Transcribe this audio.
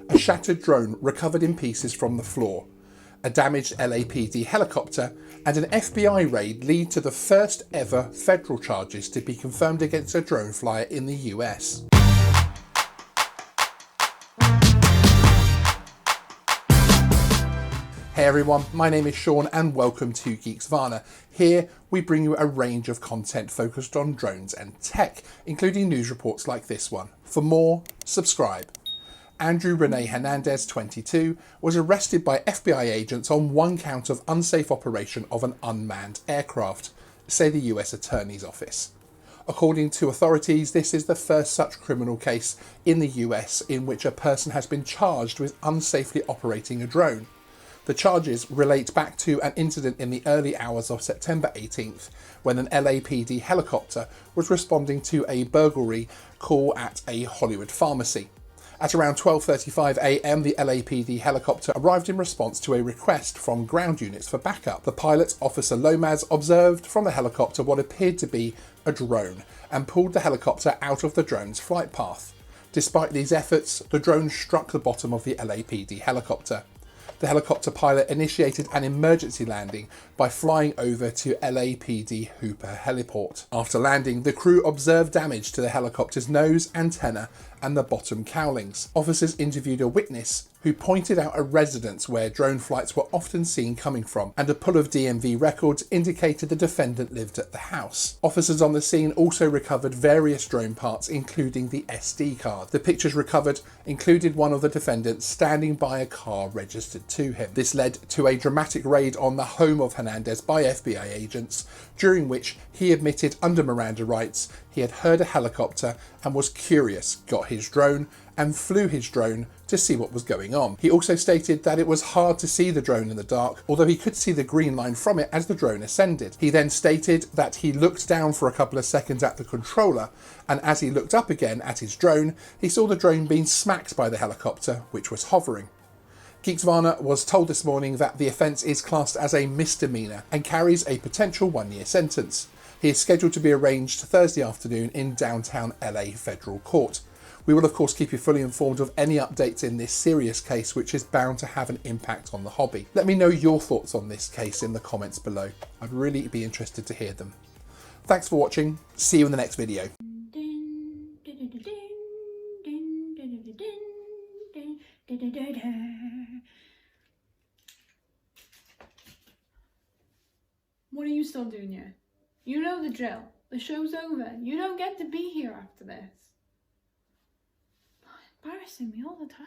a shattered drone recovered in pieces from the floor, a damaged LAPD helicopter, and an FBI raid lead to the first ever federal charges to be confirmed against a drone flyer in the US. Hey everyone, my name is Sean and welcome to Geeksvana. Here we bring you a range of content focused on drones and tech, including news reports like this one. For more, subscribe. Andrew Rene Hernandez, 22, was arrested by FBI agents on one count of unsafe operation of an unmanned aircraft, say the US Attorney's Office. According to authorities, this is the first such criminal case in the US in which a person has been charged with unsafely operating a drone. The charges relate back to an incident in the early hours of September 18th when an LAPD helicopter was responding to a burglary call at a Hollywood pharmacy. At around 12:35 a.m, the LAPD helicopter arrived in response to a request from ground units for backup. The pilot, Officer Lomas, observed from the helicopter what appeared to be a drone and pulled the helicopter out of the drone's flight path. Despite these efforts, the drone struck the bottom of the LAPD helicopter. The helicopter pilot initiated an emergency landing by flying over to LAPD Hooper Heliport. After landing, the crew observed damage to the helicopter's nose, antenna, and the bottom cowlings. Officers interviewed a witness who pointed out a residence where drone flights were often seen coming from, and a pull of DMV records indicated the defendant lived at the house. Officers on the scene also recovered various drone parts, including the SD card. The pictures recovered included one of the defendants standing by a car registered to him. This led to a dramatic raid on the home of Hernandez by FBI agents, during which he admitted under Miranda rights he had heard a helicopter and was curious, got his drone and flew his drone to see what was going on. He also stated that it was hard to see the drone in the dark, although he could see the green line from it as the drone ascended. He then stated that he looked down for a couple of seconds at the controller, and as he looked up again at his drone, he saw the drone being smacked by the helicopter, which was hovering. Geeksvana was told this morning that the offence is classed as a misdemeanour and carries a potential 1-year sentence. He is scheduled to be arraigned Thursday afternoon in downtown LA Federal Court. We will of course keep you fully informed of any updates in this serious case, which is bound to have an impact on the hobby. Let me know your thoughts on this case in the comments below. I'd really be interested to hear them. Thanks for watching. See you in the next video. What are you still doing here? You know the drill. The show's over. You don't get to be here after this. Embarrassing me all the time.